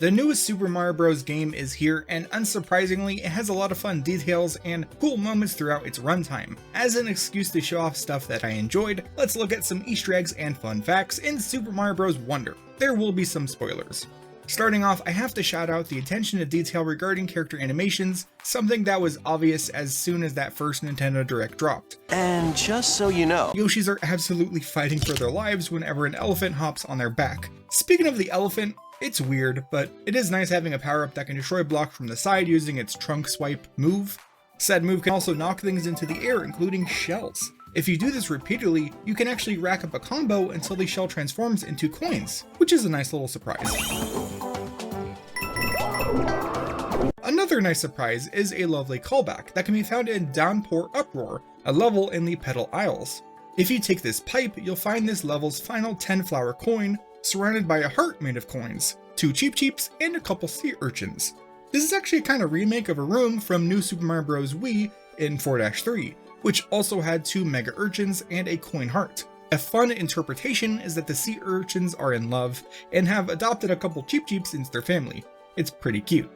The newest Super Mario Bros. Game is here, and unsurprisingly, it has a lot of fun details and cool moments throughout its runtime. As an excuse to show off stuff that I enjoyed, let's look at some Easter eggs and fun facts in Super Mario Bros. Wonder. There will be some spoilers. Starting off, I have to shout out the attention to detail regarding character animations, something that was obvious as soon as that first Nintendo Direct dropped. And just so you know, Yoshis are absolutely fighting for their lives whenever an elephant hops on their back. Speaking of the elephant, it's weird, but it is nice having a power-up that can destroy blocks from the side using its trunk swipe move. Said move can also knock things into the air, including shells. If you do this repeatedly, you can actually rack up a combo until the shell transforms into coins, which is a nice little surprise. Another nice surprise is a lovely callback that can be found in Downpour Uproar, a level in the Petal Isles. If you take this pipe, you'll find this level's final 10-flower coin, surrounded by a heart made of coins, 2 Cheep Cheeps, and a couple sea urchins. This is actually a kind of remake of a room from New Super Mario Bros. Wii in 4-3, which also had 2 Mega Urchins and a coin heart. A fun interpretation is that the sea urchins are in love, and have adopted a couple Cheep Cheeps into their family. It's pretty cute.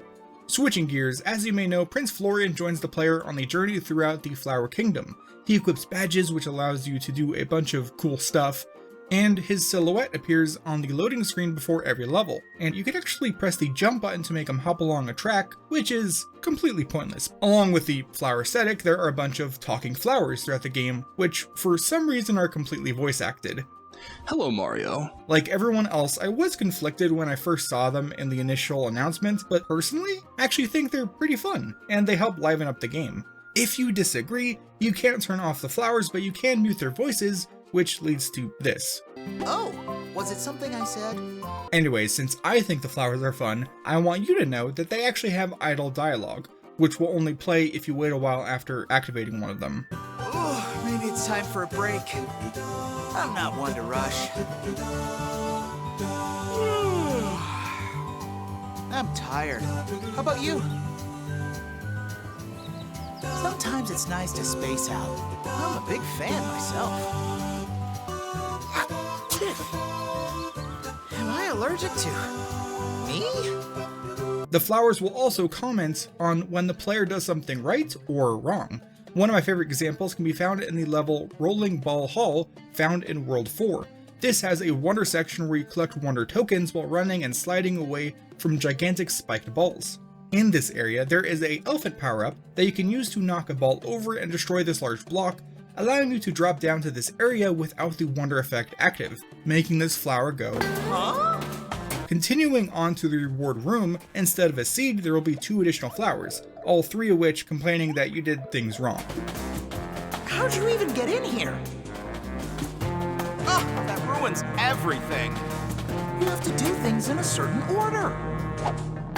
Switching gears, as you may know, Prince Florian joins the player on the journey throughout the Flower Kingdom. He equips badges, which allows you to do a bunch of cool stuff, and his silhouette appears on the loading screen before every level, and you can actually press the jump button to make him hop along a track, which is completely pointless. Along with the flower aesthetic, there are a bunch of talking flowers throughout the game, which for some reason are completely voice acted. hello Mario. Like everyone else, I was conflicted when I first saw them in the initial announcement, but personally, I actually think they're pretty fun, and they help liven up the game. If you disagree, you can't turn off the flowers, but you can mute their voices, which leads to this. Oh, was it something I said? Anyways, since I think the flowers are fun, I want you to know that they actually have idle dialogue, which will only play if you wait a while after activating one of them. Oh, maybe it's time for a break. I'm not one to rush. I'm tired. How about you? Sometimes it's nice to space out. I'm a big fan myself. Am I allergic to me? The flowers will also comment on when the player does something right or wrong. One of my favorite examples can be found in the level Rolling Ball Hall found in World 4. This has a wonder section where you collect wonder tokens while running and sliding away from gigantic spiked balls. In this area, there is a elephant power-up that you can use to knock a ball over and destroy this large block, allowing you to drop down to this area without the wonder effect active, making this flower go. Huh? Continuing on to the reward room, instead of a seed, there will be 2 additional flowers, all 3 of which complaining that you did things wrong. How'd you even get in here? Ah, that ruins everything. You have to do things in a certain order.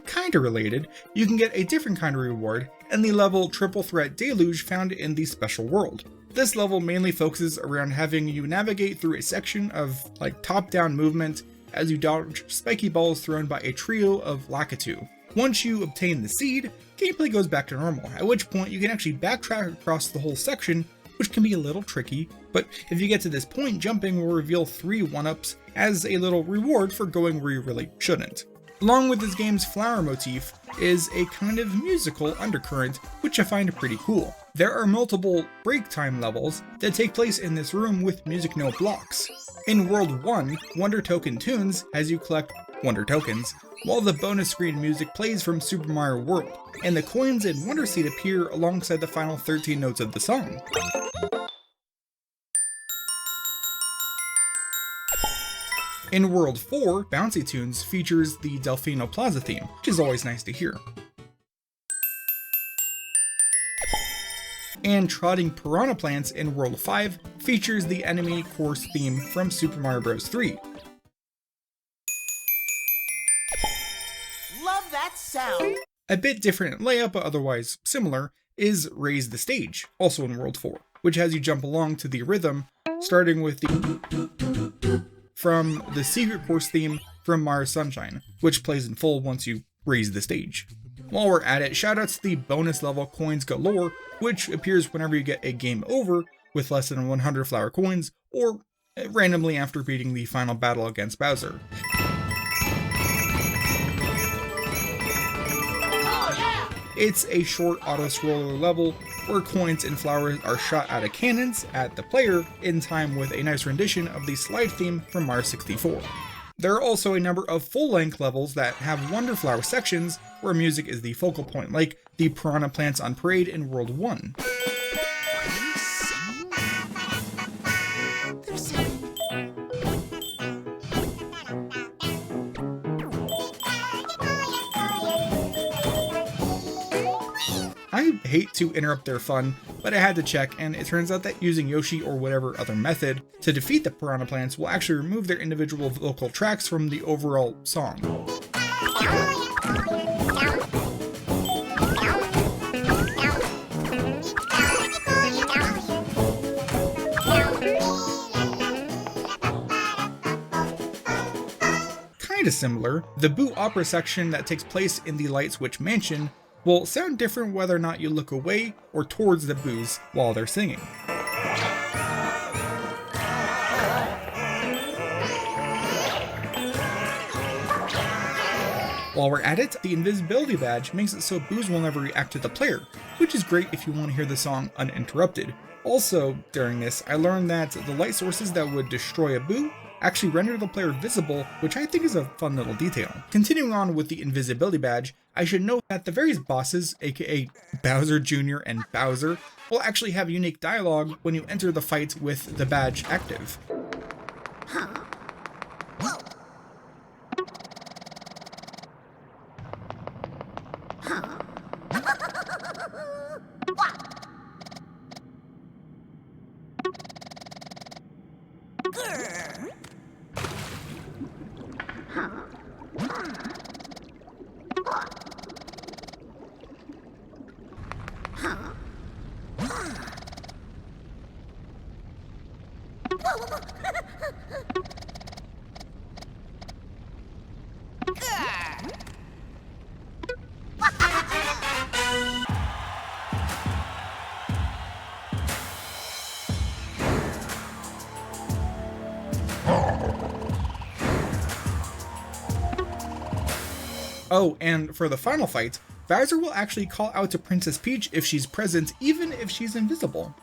Kinda related, you can get a different kind of reward in the level Triple Threat Deluge found in the Special World. This level mainly focuses around having you navigate through a section of top-down movement as you dodge spiky balls thrown by a trio of Lakitu. Once you obtain the seed, gameplay goes back to normal, at which point you can actually backtrack across the whole section, which can be a little tricky, but if you get to this point, jumping will reveal 3 one-ups as a little reward for going where you really shouldn't. Along with this game's flower motif is a kind of musical undercurrent, which I find pretty cool. There are multiple break time levels that take place in this room with music note blocks. In World 1, Wonder Token tunes as you collect Wonder Tokens, while the bonus screen music plays from Super Mario World, and the coins in Wonder Seed appear alongside the final 13 notes of the song. In World 4, Bouncy Tunes features the Delfino Plaza theme, which is always nice to hear. And Trotting Piranha Plants in World 5 features the enemy course theme from Super Mario Bros. 3. Love that sound. A bit different in layout, but otherwise similar, is Raise the Stage, also in World 4, which has you jump along to the rhythm, starting with the from the secret course theme from Mario Sunshine, which plays in full once you raise the stage. While we're at it, shoutouts to the bonus level Coins Galore, which appears whenever you get a game over with less than 100 flower coins, or randomly after beating the final battle against Bowser. It's a short auto-scroller level where coins and flowers are shot out of cannons at the player in time with a nice rendition of the slide theme from Mario 64. There are also a number of full-length levels that have Wonder Flower sections where music is the focal point, like the Piranha Plants on Parade in World 1. I hate to interrupt their fun, but I had to check, and it turns out that using Yoshi or whatever other method to defeat the Piranha Plants will actually remove their individual vocal tracks from the overall song. Kinda similar, the Boo Opera section that takes place in the Light Switch Mansion will sound different whether or not you look away or towards the boos while they're singing. While we're at it, the invisibility badge makes it so boos will never react to the player, which is great if you want to hear the song uninterrupted. Also, during this, I learned that the light sources that would destroy a boo actually render the player visible, which I think is a fun little detail. Continuing on with the invisibility badge, I should note that the various bosses, aka Bowser Jr. and Bowser, will actually have unique dialogue when you enter the fight with the badge active. Oh, and for the final fight, Bowser will actually call out to Princess Peach if she's present, even if she's invisible.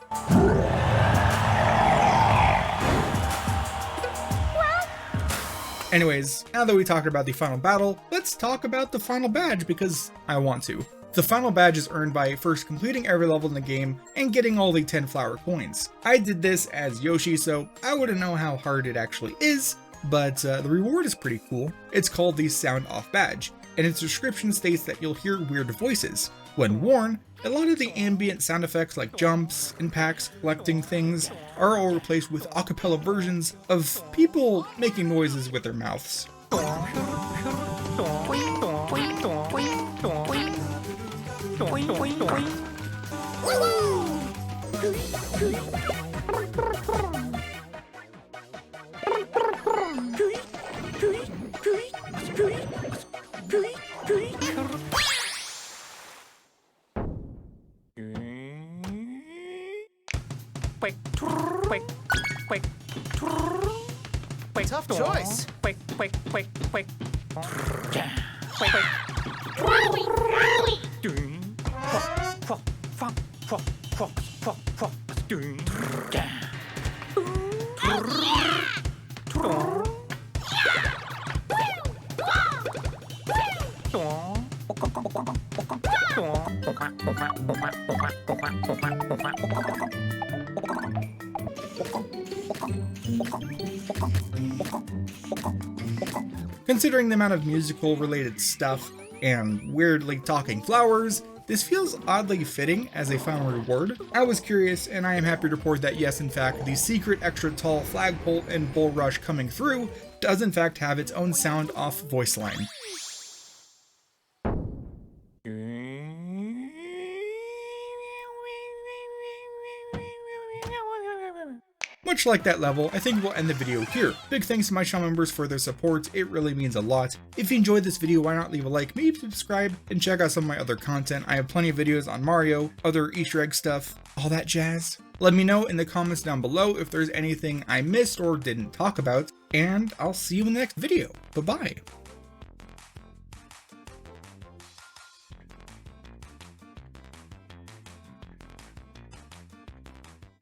Anyways, now that we talked about the final battle, let's talk about the final badge because I want to. The final badge is earned by first completing every level in the game and getting all the 10 flower coins. I did this as Yoshi, so I wouldn't know how hard it actually is, but the reward is pretty cool. It's called the Sound Off badge, and its description states that you'll hear weird voices. When worn, a lot of the ambient sound effects like jumps, impacts, collecting things are all replaced with a cappella versions of people making noises with their mouths. Tough choice. Considering the amount of musical related stuff and weirdly talking flowers, this feels oddly fitting as a final reward. I was curious, and I am happy to report that yes, in fact, the secret extra tall flagpole in Bull Rush coming through does in fact have its own sound off voice line. Much like that level, I think we'll end the video here. Big thanks to my channel members for their support, it really means a lot. If you enjoyed this video, why not leave a like, maybe subscribe, and check out some of my other content. I have plenty of videos on Mario, other Easter egg stuff, all that jazz. Let me know in the comments down below if there's anything I missed or didn't talk about, and I'll see you in the next video. Bye-bye.